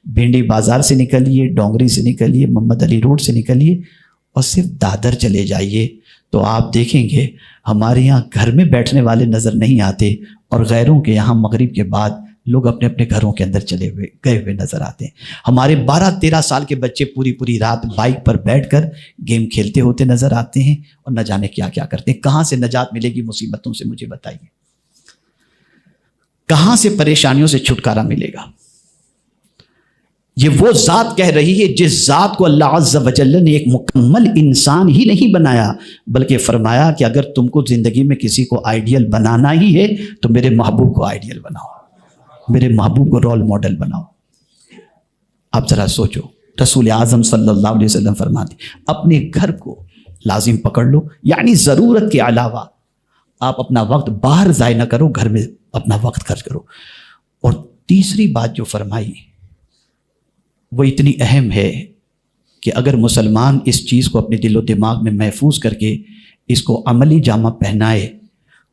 بھنڈی بازار سے نکلیے، ڈونگری سے نکلیے، محمد علی روڈ سے نکلیے اور صرف دادر چلے جائیے تو آپ دیکھیں گے ہمارے یہاں گھر میں بیٹھنے والے نظر نہیں آتے، اور غیروں کے یہاں مغرب کے بعد لوگ اپنے اپنے گھروں کے اندر گئے ہوئے نظر آتے ہیں۔ ہمارے 12-13 سال کے بچے پوری رات بائک پر بیٹھ کر گیم کھیلتے ہوتے نظر آتے ہیں، اور نہ جانے کیا کیا کرتے ہیں۔ کہاں سے نجات ملے گی مصیبتوں سے؟ مجھے بتائیے، کہاں سے پریشانیوں سے چھٹکارا ملے گا؟ یہ وہ ذات کہہ رہی ہے جس ذات کو اللہ عز و جل نے ایک مکمل انسان ہی نہیں بنایا، بلکہ فرمایا کہ اگر تم کو زندگی میں کسی کو آئیڈیل بنانا ہی ہے تو میرے محبوب کو آئیڈیل بناؤ، میرے محبوب کو رول ماڈل بناؤ۔ آپ ذرا سوچو، رسول اعظم صلی اللہ علیہ وسلم فرماتے اپنے گھر کو لازم پکڑ لو، یعنی ضرورت کے علاوہ آپ اپنا وقت باہر ضائع نہ کرو، گھر میں اپنا وقت خرچ کرو۔ اور تیسری بات جو فرمائی وہ اتنی اہم ہے کہ اگر مسلمان اس چیز کو اپنے دل و دماغ میں محفوظ کر کے اس کو عملی جامہ پہنائے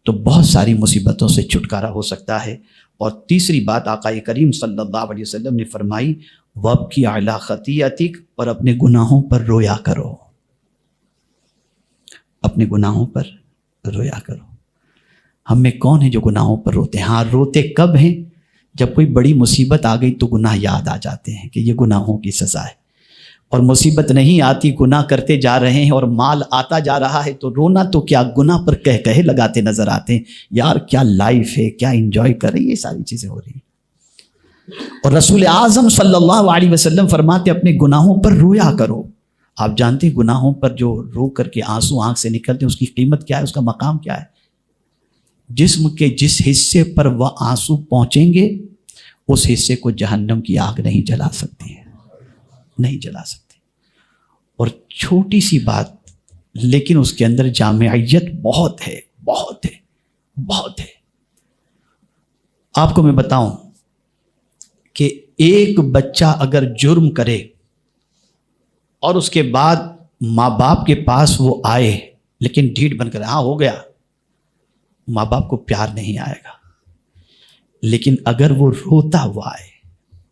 تو بہت ساری مصیبتوں سے چھٹکارا ہو سکتا ہے۔ اور تیسری بات آقا کریم صلی اللہ علیہ وسلم نے فرمائی وَابْكِ عَلَىٰ خَطِيئَتِكَ، اور اپنے گناہوں پر رویا کرو، اپنے گناہوں پر رویا کرو۔ ہم میں کون ہیں جو گناہوں پر روتے ہیں؟ ہاں، روتے کب ہیں؟ جب کوئی بڑی مصیبت آ گئی تو گناہ یاد آ جاتے ہیں کہ یہ گناہوں کی سزا ہے، اور مصیبت نہیں آتی، گناہ کرتے جا رہے ہیں اور مال آتا جا رہا ہے تو رونا تو کیا، گناہ پر کہے لگاتے نظر آتے ہیں، یار کیا لائف ہے، کیا انجوائے کر رہی ہے، یہ ساری چیزیں ہو رہی ہیں۔ اور رسول اعظم صلی اللہ علیہ وسلم فرماتے اپنے گناہوں پر رویا کرو۔ آپ جانتے ہیں گناہوں پر جو رو کر کے آنسو آنکھ سے نکلتے ہیں اس کی قیمت کیا ہے، اس کا مقام کیا ہے؟ جسم کے جس حصے پر وہ آنسو پہنچیں گے اس حصے کو جہنم کی آگ نہیں جلا سکتی ہے، نہیں جلا سکتی۔ اور چھوٹی سی بات لیکن اس کے اندر جامعیت بہت ہے، بہت ہے، بہت ہے۔ آپ کو میں بتاؤں کہ ایک بچہ اگر جرم کرے اور اس کے بعد ماں باپ کے پاس وہ آئے لیکن ڈھیٹ بن کر ہاں ہو گیا، ماں باپ کو پیار نہیں آئے گا۔ لیکن اگر وہ روتا ہوا آئے،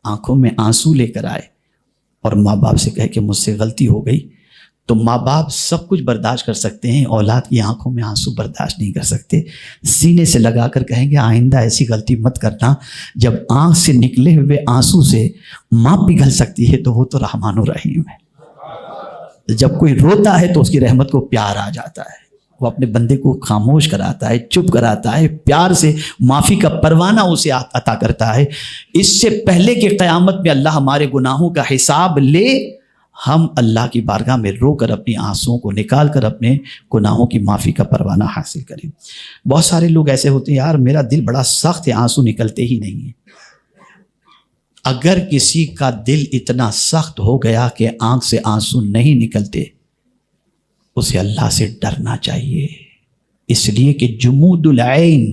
آنکھوں میں آنسو لے کر آئے اور ماں باپ سے کہے کہ مجھ سے غلطی ہو گئی، تو ماں باپ سب کچھ برداشت کر سکتے ہیں، اولاد کی آنکھوں میں آنسو برداشت نہیں کر سکتے۔ سینے سے لگا کر کہیں گے آئندہ ایسی غلطی مت کرنا۔ جب آنکھ سے نکلے ہوئے آنسو سے ماں پگھل سکتی ہے تو وہ تو رحمان الرحیم ہے۔ جب کوئی روتا ہے تو اس کی رحمت کو پیار آ جاتا ہے، وہ اپنے بندے کو خاموش کراتا ہے، چپ کراتا ہے، پیار سے معافی کا پروانہ اسے عطا کرتا ہے۔ اس سے پہلے کہ قیامت میں اللہ ہمارے گناہوں کا حساب لے، ہم اللہ کی بارگاہ میں رو کر اپنی آنسوؤں کو نکال کر اپنے گناہوں کی معافی کا پروانہ حاصل کریں۔ بہت سارے لوگ ایسے ہوتے ہیں، یار میرا دل بڑا سخت ہے، آنسو نکلتے ہی نہیں ہیں۔ اگر کسی کا دل اتنا سخت ہو گیا کہ آنکھ سے آنسو نہیں نکلتے، اسے اللہ سے ڈرنا چاہیے، اس لیے کہ جمود العین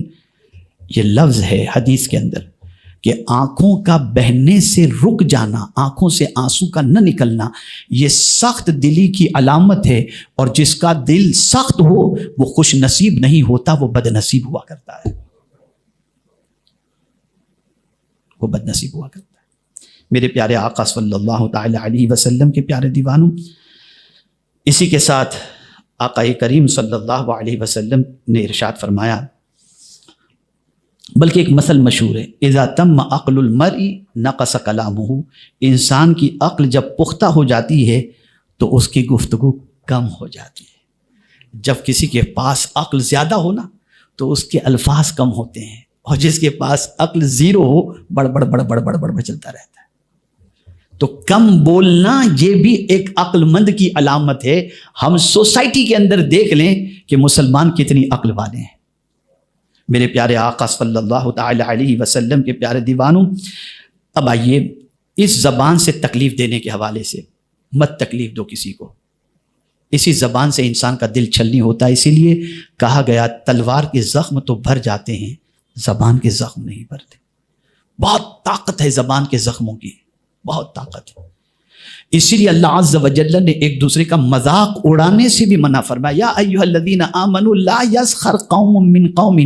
یہ لفظ ہے حدیث کے اندر کہ آنکھوں کا بہنے سے رک جانا، آنکھوں سے آنسو کا نہ نکلنا، یہ سخت دلی کی علامت ہے، اور جس کا دل سخت ہو وہ خوش نصیب نہیں ہوتا، وہ بد نصیب ہوا کرتا ہے، وہ بد نصیب ہوا کرتا ہے۔ میرے پیارے آقا صلی اللہ تعالی علیہ وسلم کے پیارے دیوانوں، اسی کے ساتھ آقا کریم صلی اللہ علیہ وسلم نے ارشاد فرمایا، بلکہ ایک مثل مشہور ہے، اذا تم عقل المرء نقص کلامہ، انسان کی عقل جب پختہ ہو جاتی ہے تو اس کی گفتگو کم ہو جاتی ہے۔ جب کسی کے پاس عقل زیادہ ہو نا تو اس کے الفاظ کم ہوتے ہیں، اور جس کے پاس عقل زیرو ہو بڑ بڑ بڑ بڑ بڑ بڑ چلتا رہتا ہے۔ تو کم بولنا یہ بھی ایک عقل مند کی علامت ہے۔ ہم سوسائٹی کے اندر دیکھ لیں کہ مسلمان کتنی عقل والے ہیں۔ میرے پیارے آقا صلی اللہ تعالی علیہ وسلم کے پیارے دیوانوں، اب آئیے اس زبان سے تکلیف دینے کے حوالے سے مت تکلیف دو کسی کو۔ اسی زبان سے انسان کا دل چھلنی ہوتا ہے، اسی لیے کہا گیا تلوار کے زخم تو بھر جاتے ہیں، زبان کے زخم نہیں بھرتے۔ بہت طاقت ہے زبان کے زخموں کی، بہت طاقت ہے۔ اسی لیے اللہ عز و جل نے ایک دوسرے کا مذاق اڑانے سے بھی منع فرمایا، یا ایھا الذین آمنوا لا یسخر قوم من قوم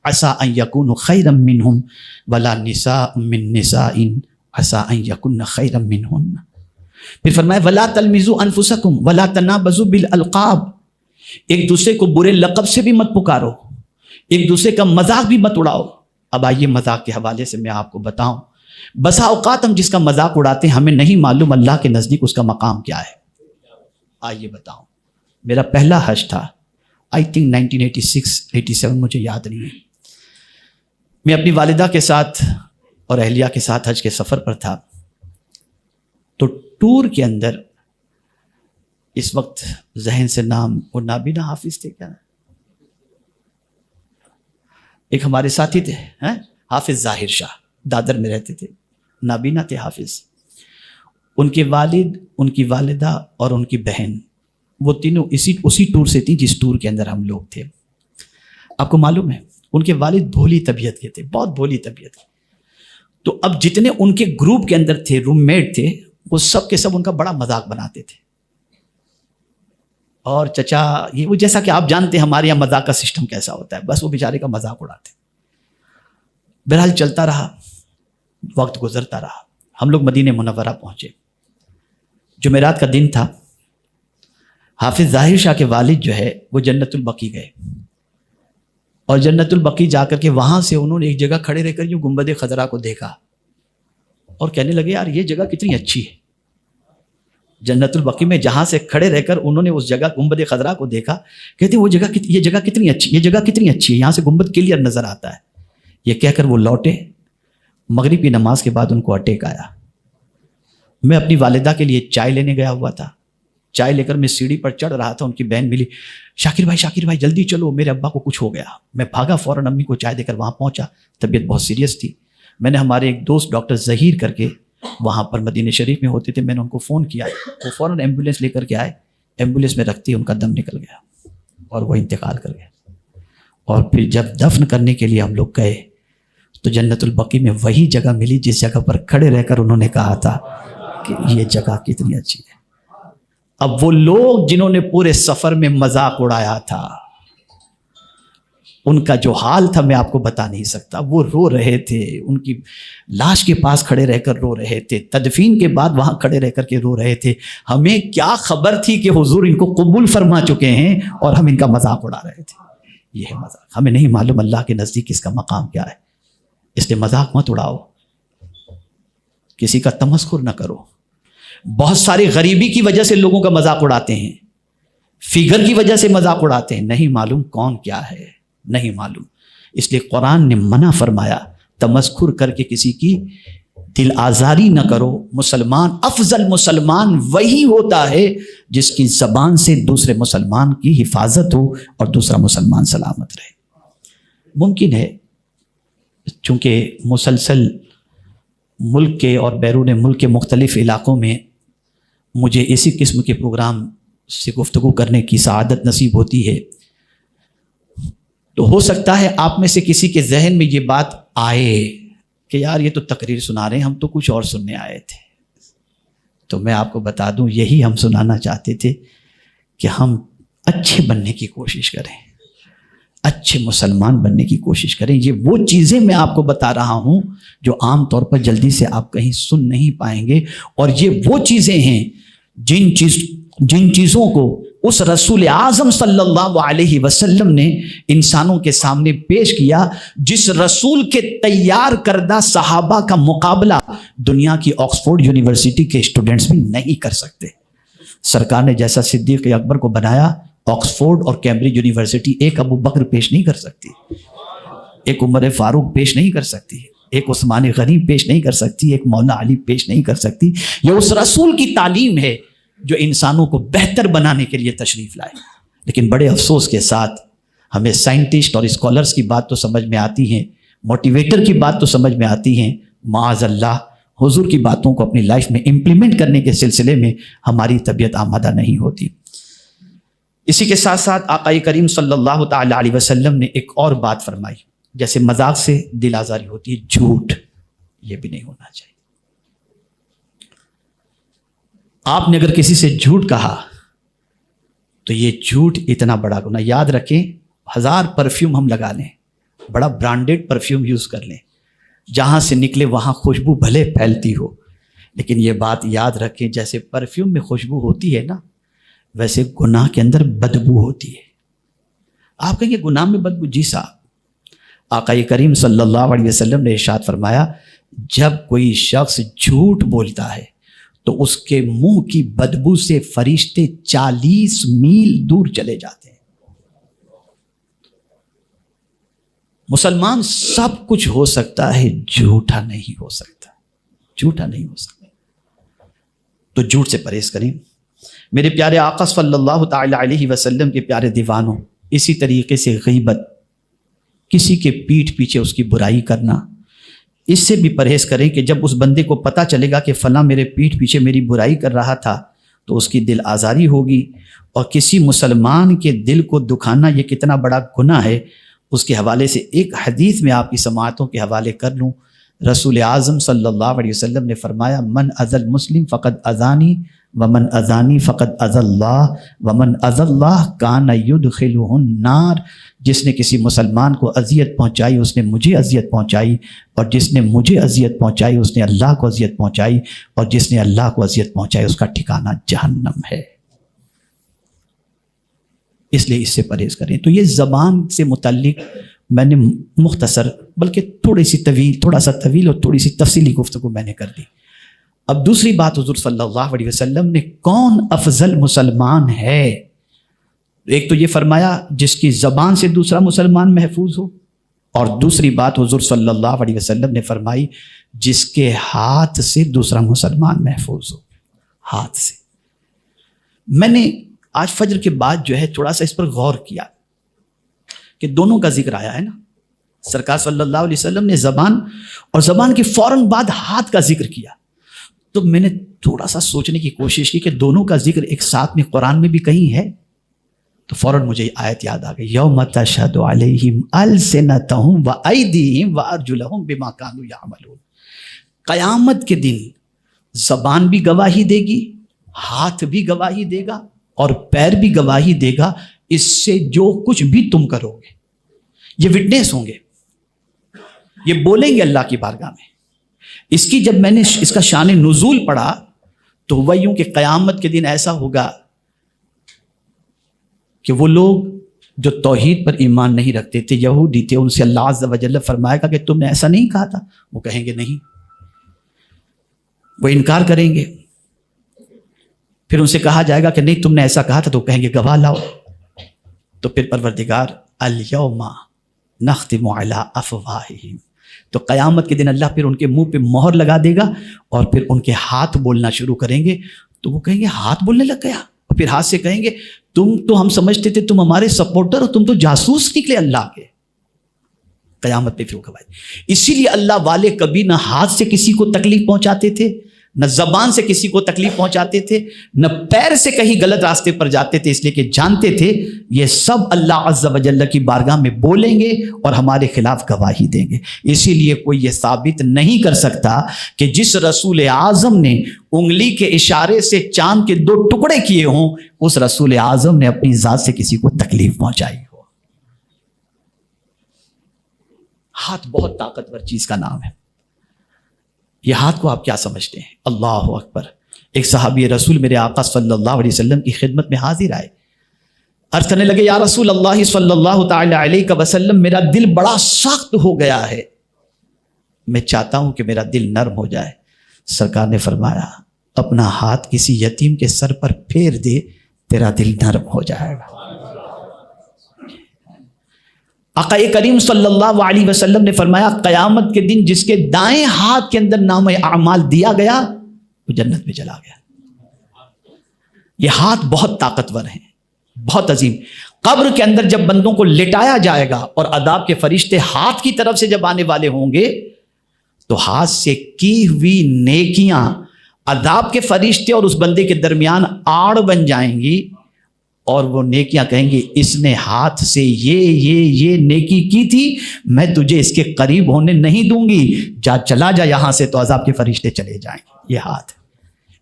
عسى ان یکونوا خیرا منهم ولا نساء من نساء عسیٰ ان یکن خیرا منہن. پھر فرمایا ولا تلمزوا انفسکم ولا تنابزوا بالالقاب. ایک دوسرے کو برے لقب سے بھی مت پکارو، ایک دوسرے کا مذاق بھی مت اڑاؤ. اب آئیے مذاق کے حوالے سے میں آپ کو بتاؤں، بسا اوقات ہم جس کا مذاق اڑاتے ہیں ہمیں نہیں معلوم اللہ کے نزدیک اس کا مقام کیا ہے. آئیے بتاؤں. میرا پہلا حج تھا آئی تھنک 1986-87، مجھے یاد نہیں ہے. میں اپنی والدہ کے ساتھ اور اہلیہ کے ساتھ حج کے سفر پر تھا. تو ٹور کے اندر اس وقت ذہن سے نام، وہ نابینا حافظ تھے کیا، ایک ہمارے ساتھی تھے حافظ ظاہر شاہ، دادر میں رہتے تھے، نابینا تھے حافظ. ان کے والد، ان کی والدہ اور ان کی بہن، وہ تینوں اسی ٹور سے تھی جس ٹور کے اندر ہم لوگ تھے. آپ کو معلوم ہے ان کے والد بھولی طبیعت کے تھے، بہت بھولی طبیعت کے. تو اب جتنے ان کے گروپ کے اندر تھے، روم میٹ تھے، وہ سب کے سب ان کا بڑا مذاق بناتے تھے. اور چچا یہ وہ جیسا کہ آپ جانتے ہیں ہمارے یہاں مذاق کا سسٹم کیسا ہوتا ہے، بس وہ بیچارے کا مذاق اڑاتے. بہرحال چلتا رہا، وقت گزرتا رہا. ہم لوگ مدینہ منورہ پہنچے. جمعرات کا دن تھا. حافظ ظاہر شاہ کے والد جو ہے وہ جنت البقیع گئے، اور جنت البقیع جا کر کے وہاں سے انہوں نے ایک جگہ کھڑے رہ کر یوں گنبد خضرا کو دیکھا اور کہنے لگے یار یہ جگہ کتنی اچھی ہے. جنت البقیع میں جہاں سے کھڑے رہ کر انہوں نے اس جگہ گنبد خضرا کو دیکھا، کہتے ہیں یہ جگہ کتنی اچھی، یہ جگہ کتنی اچھی ہے، یہاں سے گنبد کلیئر نظر آتا ہے. یہ کہہ کر وہ لوٹے. مغرب کی نماز کے بعد ان کو اٹیک آیا. میں اپنی والدہ کے لیے چائے لینے گیا ہوا تھا. چائے لے کر میں سیڑھی پر چڑھ رہا تھا، ان کی بہن ملی، شاکر بھائی جلدی چلو، میرے ابا کو کچھ ہو گیا. میں بھاگا، فوراً امی کو چائے دے کر وہاں پہنچا. طبیعت بہت سیریس تھی. میں نے ہمارے ایک دوست ڈاکٹر ظہیر کر کے وہاں پر مدینہ شریف میں ہوتے تھے، میں نے ان کو فون کیا، وہ فوراً ایمبولینس لے کر کے آئے. ایمبولینس میں رکھتے ان کا دم نکل گیا اور وہ انتقال کر گئے. اور پھر جب دفن کرنے کے لیے ہم لوگ گئے تو جنت البقیع میں وہی جگہ ملی جس جگہ پر کھڑے رہ کر انہوں نے کہا تھا کہ یہ جگہ کتنی اچھی ہے. اب وہ لوگ جنہوں نے پورے سفر میں مذاق اڑایا تھا، ان کا جو حال تھا میں آپ کو بتا نہیں سکتا. وہ رو رہے تھے، ان کی لاش کے پاس کھڑے رہ کر رو رہے تھے، تدفین کے بعد وہاں کھڑے رہ کر کے رو رہے تھے. ہمیں کیا خبر تھی کہ حضور ان کو قبول فرما چکے ہیں اور ہم ان کا مذاق اڑا رہے تھے. یہ ہے مذاق. ہمیں نہیں معلوم اللہ کے نزدیک اس کا مقام کیا ہے، اس لیے مذاق مت اڑاؤ، کسی کا تمسخر نہ کرو. بہت ساری غریبی کی وجہ سے لوگوں کا مذاق اڑاتے ہیں، فگر کی وجہ سے مذاق اڑاتے ہیں. نہیں معلوم کون کیا ہے، نہیں معلوم. اس لیے قرآن نے منع فرمایا تمسخر کر کے کسی کی دل آزاری نہ کرو. مسلمان، افضل مسلمان وہی ہوتا ہے جس کی زبان سے دوسرے مسلمان کی حفاظت ہو اور دوسرا مسلمان سلامت رہے. ممکن ہے چونکہ مسلسل ملک کے اور بیرون ملک کے مختلف علاقوں میں مجھے اسی قسم کے پروگرام سے گفتگو کرنے کی سعادت نصیب ہوتی ہے، تو ہو سکتا ہے آپ میں سے کسی کے ذہن میں یہ بات آئے کہ یار یہ تو تقریر سنا رہے ہیں، ہم تو کچھ اور سننے آئے تھے. تو میں آپ کو بتا دوں یہی ہم سنانا چاہتے تھے کہ ہم اچھے بننے کی کوشش کریں، اچھے مسلمان بننے کی کوشش کریں. یہ وہ چیزیں میں آپ کو بتا رہا ہوں جو عام طور پر جلدی سے آپ کہیں سن نہیں پائیں گے، اور یہ وہ چیزیں ہیں جن چیزوں کو اس رسول اعظم صلی اللہ علیہ وسلم نے انسانوں کے سامنے پیش کیا، جس رسول کے تیار کردہ صحابہ کا مقابلہ دنیا کی آکسفورڈ یونیورسٹی کے اسٹوڈنٹس بھی نہیں کر سکتے. سرکار نے جیسا صدیق اکبر کو بنایا، آکسفورڈ اور کیمبرج یونیورسٹی ایک ابو بکر پیش نہیں کر سکتی، ایک عمر فاروق پیش نہیں کر سکتی، ایک عثمان غنی پیش نہیں کر سکتی، ایک مولانا علی پیش نہیں کر سکتی. یہ اس رسول کی تعلیم ہے جو انسانوں کو بہتر بنانے کے لیے تشریف لائے. لیکن بڑے افسوس کے ساتھ ہمیں سائنٹسٹ اور اسکالرس کی بات تو سمجھ میں آتی ہیں، موٹیویٹر کی بات تو سمجھ میں آتی ہیں، معاذ اللہ حضور کی باتوں کو اپنی لائف میں امپلیمنٹ کرنے کے سلسلے میں ہماری طبیعت آمادہ نہیں ہوتی. اسی کے ساتھ ساتھ آقا کریم صلی اللہ تعالی علیہ وسلم نے ایک اور بات فرمائی، جیسے مذاق سے دل آزاری ہوتی ہے، جھوٹ یہ بھی نہیں ہونا چاہیے. آپ نے اگر کسی سے جھوٹ کہا تو یہ جھوٹ اتنا بڑا گناہ. یاد رکھیں 1000 پرفیوم ہم لگا لیں، بڑا برانڈیڈ پرفیوم یوز کر لیں، جہاں سے نکلے وہاں خوشبو بھلے پھیلتی ہو، لیکن یہ بات یاد رکھیں جیسے پرفیوم میں خوشبو ہوتی ہے نا، ویسے گناہ کے اندر بدبو ہوتی ہے۔ آپ کہیں گے گناہ میں بدبو؟ جی صاحب، آقا کریم صلی اللہ علیہ وسلم نے ارشاد فرمایا جب کوئی شخص جھوٹ بولتا ہے تو اس کے منہ کی بدبو سے فرشتے 40 میل دور چلے جاتے ہیں۔ مسلمان سب کچھ ہو سکتا ہے، جھوٹا نہیں ہو سکتا، جھوٹا نہیں ہو سکتا۔ تو جھوٹ سے پرہیز کریں۔ میرے پیارے آقا صلی اللہ تعالی علیہ وسلم کے پیارے دیوانوں، اسی طریقے سے غیبت، کسی کے پیٹھ پیچھے اس کی برائی کرنا، اس سے بھی پرہیز کریں کہ جب اس بندے کو پتہ چلے گا کہ فلاں میرے پیٹھ پیچھے میری برائی کر رہا تھا تو اس کی دل آزاری ہوگی، اور کسی مسلمان کے دل کو دکھانا یہ کتنا بڑا گناہ ہے، اس کے حوالے سے ایک حدیث میں آپ کی سماعتوں کے حوالے کر لوں۔ رسول اعظم صلی اللہ علیہ وسلم نے فرمایا من اذى المسلم فقد اذانی ومن اذانی فقد اذى اللہ ومن اذى اللہ کان يدخلہ النار۔ جس نے کسی مسلمان کو اذیت پہنچائی اس نے مجھے اذیت پہنچائی، اور جس نے مجھے اذیت پہنچائی اس نے اللہ کو اذیت پہنچائی، اور جس نے اللہ کو اذیت پہنچائی اس کا ٹھکانہ جہنم ہے۔ اس لیے اس سے پرہیز کریں۔ تو یہ زبان سے متعلق میں نے مختصر بلکہ تھوڑا سا طویل اور تھوڑی سی تفصیلی گفتگو میں نے کر دی۔ اب دوسری بات، حضور صلی اللہ علیہ وسلم نے کون افضل مسلمان ہے؟ ایک تو یہ فرمایا جس کی زبان سے دوسرا مسلمان محفوظ ہو، اور دوسری بات حضور صلی اللہ علیہ وسلم نے فرمائی جس کے ہاتھ سے دوسرا مسلمان محفوظ ہو۔ ہاتھ سے میں نے آج فجر کے بعد جو ہے تھوڑا سا اس پر غور کیا کہ دونوں کا ذکر آیا ہے نا، سرکار صلی اللہ علیہ وسلم نے زبان اور زبان کے فوراً بعد ہاتھ کا ذکر کیا، تو میں نے تھوڑا سا سوچنے کی کوشش کی کہ دونوں کا ذکر ایک ساتھ میں قرآن میں بھی کہیں ہے، تو فوراً مجھے آیت یاد آ گئی، یوم تشہد علیہم السنتہم وایدیہم وارجلہم بما کانوا یعملون۔ قیامت کے دن زبان بھی گواہی دے گی، ہاتھ بھی گواہی دے گا، اور پیر بھی گواہی دے گا اس سے جو کچھ بھی تم کرو گے۔ یہ وٹنس ہوں گے، یہ بولیں گے اللہ کی بارگاہ میں۔ اس کی جب میں نے اس کا شان نزول پڑھا تو ہوا یوں کہ قیامت کے دن ایسا ہوگا کہ وہ لوگ جو توحید پر ایمان نہیں رکھتے تھے، یہودی تھے، ان سے اللہ عز و جل فرمائے گا کہ تم نے ایسا نہیں کہا تھا، وہ کہیں گے نہیں، وہ انکار کریں گے۔ پھر ان سے کہا جائے گا کہ نہیں تم نے ایسا کہا تھا، تو کہیں گے گواہ لاؤ۔ تو پھر پروردگار الیوم نختم علی افواہہم، تو قیامت کے دن اللہ پھر ان کے منہ پہ مہر لگا دے گا، اور پھر ان کے ہاتھ بولنا شروع کریں گے۔ تو وہ کہیں گے ہاتھ بولنے لگ گیا، اور پھر ہاتھ سے کہیں گے تم تو ہم سمجھتے تھے تم ہمارے سپورٹر ہو، تم تو جاسوس نکلے اللہ کے۔ قیامت پہ پھر گواہی۔ اسی لیے اللہ والے کبھی نہ ہاتھ سے کسی کو تکلیف پہنچاتے تھے، نہ زبان سے کسی کو تکلیف پہنچاتے تھے، نہ پیر سے کہیں غلط راستے پر جاتے تھے، اس لیے کہ جانتے تھے یہ سب اللہ عز و جل کی بارگاہ میں بولیں گے اور ہمارے خلاف گواہی دیں گے۔ اسی لیے کوئی یہ ثابت نہیں کر سکتا کہ جس رسول اعظم نے انگلی کے اشارے سے چاند کے 2 ٹکڑے کیے ہوں، اس رسول اعظم نے اپنی ذات سے کسی کو تکلیف پہنچائی ہو۔ ہاتھ بہت طاقتور چیز کا نام ہے۔ یہ ہاتھ کو آپ کیا سمجھتے ہیں؟ اللہ اکبر۔ ایک صحابی رسول میرے آقا صلی اللہ علیہ وسلم کی خدمت میں حاضر آئے، عرض کرنے لگے یا رسول اللہ صلی اللہ تعالی علیہ وسلم، میرا دل بڑا سخت ہو گیا ہے، میں چاہتا ہوں کہ میرا دل نرم ہو جائے۔ سرکار نے فرمایا اپنا ہاتھ کسی یتیم کے سر پر پھیر دے، تیرا دل نرم ہو جائے گا۔ آقا کریم صلی اللہ علیہ وسلم نے فرمایا قیامت کے دن جس کے دائیں ہاتھ کے اندر نام اعمال دیا گیا وہ جنت میں چلا گیا۔ یہ ہاتھ بہت طاقتور ہیں، بہت عظیم۔ قبر کے اندر جب بندوں کو لٹایا جائے گا اور عذاب کے فرشتے ہاتھ کی طرف سے جب آنے والے ہوں گے تو ہاتھ سے کی ہوئی نیکیاں عذاب کے فرشتے اور اس بندے کے درمیان آڑ بن جائیں گی، اور وہ نیکیاں کہیں گے اس نے ہاتھ سے یہ نیکی کی تھی، میں تجھے اس کے قریب ہونے نہیں دوں گی، چلا جا یہاں سے، تو عذاب کے فرشتے چلے جائیں گے۔ یہ ہاتھ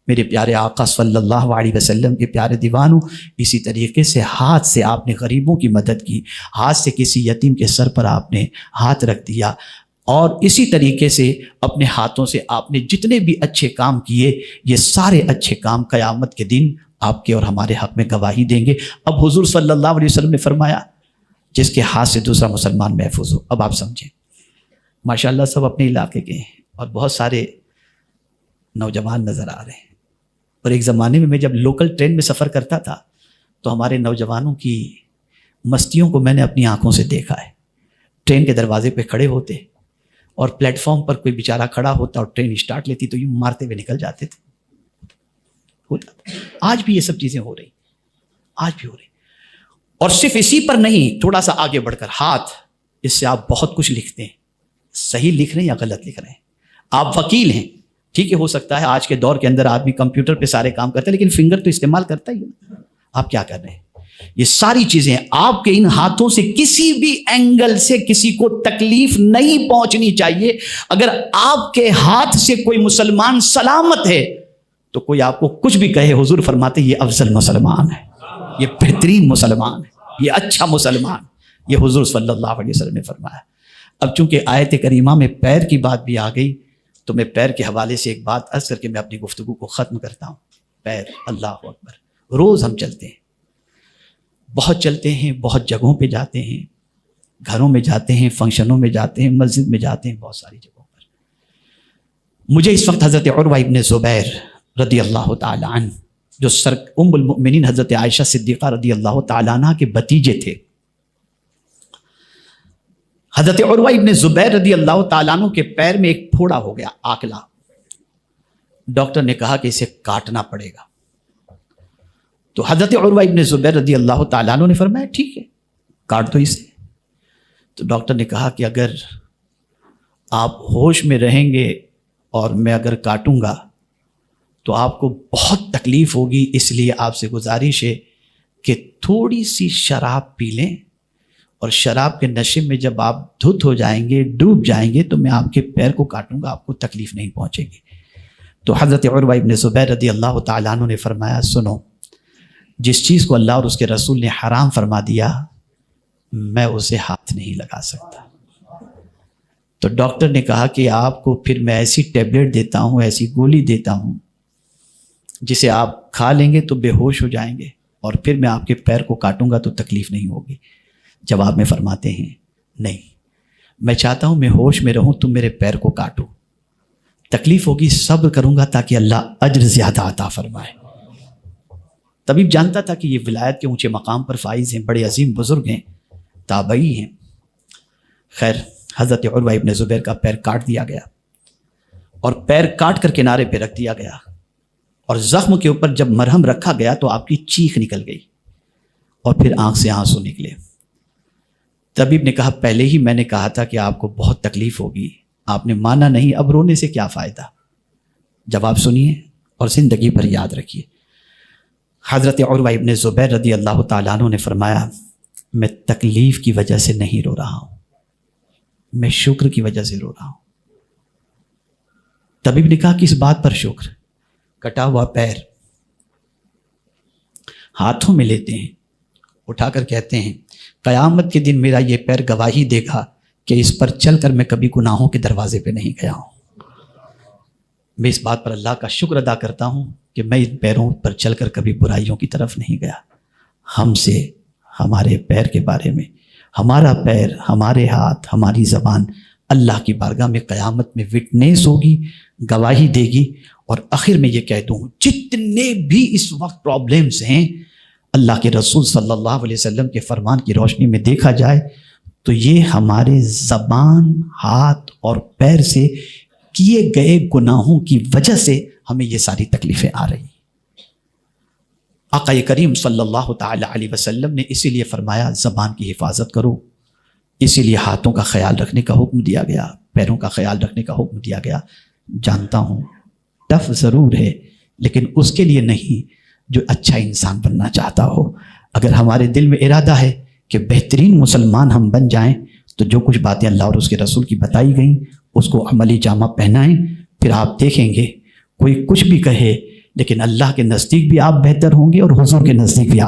میرے پیارے آقا صلی اللہ علیہ وسلم کے پیارے دیوانوں، اسی طریقے سے ہاتھ سے آپ نے غریبوں کی مدد کی، ہاتھ سے کسی یتیم کے سر پر آپ نے ہاتھ رکھ دیا۔ اور اسی طریقے سے اپنے ہاتھوں سے آپ نے جتنے بھی اچھے کام کیے، یہ سارے اچھے کام قیامت کے دن آپ کے اور ہمارے حق میں گواہی دیں گے۔ اب حضور صلی اللہ علیہ وسلم نے فرمایا جس کے ہاتھ سے دوسرا مسلمان محفوظ ہو۔ اب آپ سمجھیں، ماشاءاللہ سب اپنے علاقے کے ہیں اور بہت سارے نوجوان نظر آ رہے ہیں، اور ایک زمانے میں جب لوکل ٹرین میں سفر کرتا تھا تو ہمارے نوجوانوں کی مستیوں کو میں نے اپنی آنکھوں سے دیکھا ہے۔ ٹرین کے دروازے پہ کھڑے ہوتے اور پلیٹ فارم پر کوئی بیچارہ کھڑا ہوتا اور ٹرین اسٹارٹ لیتی تو یوں مارتے ہوئے نکل جاتے تھے۔ آج بھی یہ سب چیزیں ہو رہی، آج بھی ہو رہی۔ اور صرف اسی پر نہیں، تھوڑا سا آگے بڑھ کر ہاتھ، اس سے آپ بہت کچھ لکھتے ہیں، صحیح لکھ رہے ہیں یا غلط لکھ رہے ہیں۔ آپ وکیل ہیں، ٹھیک ہے، ہو سکتا ہے آج کے دور کے اندر آدمی کمپیوٹر پہ سارے کام کرتا ہے، لیکن فنگر تو استعمال کرتا ہی ہے۔ آپ کیا کر رہے ہیں؟ یہ ساری چیزیں آپ کے ان ہاتھوں سے کسی بھی اینگل سے کسی کو تکلیف نہیں پہنچنی چاہیے۔ اگر آپ کے ہاتھ سے کوئی مسلمان سلامت ہے تو کوئی آپ کو کچھ بھی کہے، حضور فرماتے یہ افضل مسلمان ہے، یہ بہترین مسلمان ہے، یہ اچھا مسلمان، یہ حضور صلی اللہ علیہ وسلم نے فرمایا۔ اب چونکہ آیت کریمہ میں پیر کی بات بھی آ گئی تو میں پیر کے حوالے سے ایک بات عرض کر کے میں اپنی گفتگو کو ختم کرتا ہوں۔ پیر، اللہ اکبر، روز ہم چلتے ہیں، بہت چلتے ہیں، بہت جگہوں پہ جاتے ہیں، گھروں میں جاتے ہیں، فنکشنوں میں جاتے ہیں، مسجد میں جاتے ہیں، بہت ساری جگہوں پر۔ مجھے اس وقت حضرت عروہ ابن زبیر رضی اللہ تعالی عنہ، جو ام المؤمنین حضرت عائشہ صدیقہ رضی اللہ تعالی عنہ کے بھتیجے تھے، حضرت عروہ ابن زبیر رضی اللہ تعالیٰ عنہ کے پیر میں ایک پھوڑا ہو گیا، آکلا۔ ڈاکٹر نے کہا کہ اسے کاٹنا پڑے گا، تو حضرت عروہ ابن زبیر رضی اللہ تعالیٰ عنہ نے فرمایا ٹھیک ہے، کاٹ دو اسے۔ تو ڈاکٹر نے کہا کہ اگر آپ ہوش میں رہیں گے اور میں اگر کاٹوں گا تو آپ کو بہت تکلیف ہوگی، اس لیے آپ سے گزارش ہے کہ تھوڑی سی شراب پی لیں، اور شراب کے نشے میں جب آپ دھت ہو جائیں گے، ڈوب جائیں گے، تو میں آپ کے پیر کو کاٹوں گا، آپ کو تکلیف نہیں پہنچے گی۔ تو حضرت عروہ ابن زبیر رضی اللہ تعالیٰ عنہ نے فرمایا سنو، جس چیز کو اللہ اور اس کے رسول نے حرام فرما دیا میں اسے ہاتھ نہیں لگا سکتا۔ تو ڈاکٹر نے کہا کہ آپ کو پھر میں ایسی ٹیبلٹ دیتا ہوں، ایسی گولی دیتا ہوں جسے آپ کھا لیں گے تو بے ہوش ہو جائیں گے، اور پھر میں آپ کے پیر کو کاٹوں گا تو تکلیف نہیں ہوگی۔ جواب میں فرماتے ہیں نہیں، میں چاہتا ہوں میں ہوش میں رہوں، تم میرے پیر کو کاٹو، تکلیف ہوگی، صبر کروں گا تاکہ اللہ اجر زیادہ عطا فرمائے۔ طبیب جانتا تھا کہ یہ ولایت کے اونچے مقام پر فائز ہیں، بڑے عظیم بزرگ ہیں، تابعی ہیں۔ خیر، حضرت عروہ ابن زبیر کا پیر کاٹ دیا گیا، اور پیر کاٹ کر کنارے پہ رکھ دیا گیا، اور زخم کے اوپر جب مرہم رکھا گیا تو آپ کی چیخ نکل گئی، اور پھر آنکھ سے آنسو نکلے۔ طبیب نے کہا پہلے ہی میں نے کہا تھا کہ آپ کو بہت تکلیف ہوگی، آپ نے مانا نہیں، اب رونے سے کیا فائدہ۔ جواب سنیے اور زندگی پر یاد رکھیے۔ حضرت عروہ ابن زبیر رضی اللہ تعالیٰ عنہ نے فرمایا میں تکلیف کی وجہ سے نہیں رو رہا ہوں، میں شکر کی وجہ سے رو رہا ہوں۔ طبیب نے کہا کس بات پر شکر؟ کٹا ہوا پیر ہاتھوں میں لیتے ہیں، اٹھا کر کہتے ہیں قیامت کے دن میرا یہ پیر گواہی دے گا کہ اس پر چل کر میں کبھی گناہوں کے دروازے پہ نہیں گیا ہوں۔ میں اس بات پر اللہ کا شکر ادا کرتا ہوں کہ میں ان پیروں پر چل کر کبھی برائیوں کی طرف نہیں گیا۔ ہم سے ہمارے پیر کے بارے میں، ہمارا پیر، ہمارے ہاتھ، ہماری زبان اللہ کی بارگاہ میں قیامت میں وٹنس ہوگی، گواہی دے گی۔ اور آخر میں یہ کہہ دوں جتنے بھی اس وقت پرابلمز ہیں، اللہ کے رسول صلی اللہ علیہ وسلم کے فرمان کی روشنی میں دیکھا جائے تو یہ ہمارے زبان، ہاتھ اور پیر سے کیے گئے گناہوں کی وجہ سے ہمیں یہ ساری تکلیفیں آ رہی ہیں۔ آقا کریم صلی اللہ تعالی علیہ وسلم نے اسی لیے فرمایا زبان کی حفاظت کرو، اسی لیے ہاتھوں کا خیال رکھنے کا حکم دیا گیا، پیروں کا خیال رکھنے کا حکم دیا گیا۔ جانتا ہوں ٹف ضرور ہے، لیکن اس کے لیے نہیں جو اچھا انسان بننا چاہتا ہو۔ اگر ہمارے دل میں ارادہ ہے کہ بہترین مسلمان ہم بن جائیں تو جو کچھ باتیں اللہ اور اس کے رسول کی بتائی گئیں اس کو عملی جامہ پہنائیں، پھر آپ دیکھیں گے کوئی کچھ بھی کہے لیکن اللہ کے نزدیک بھی آپ بہتر ہوں گے اور حضور کے نزدیک بھی آپ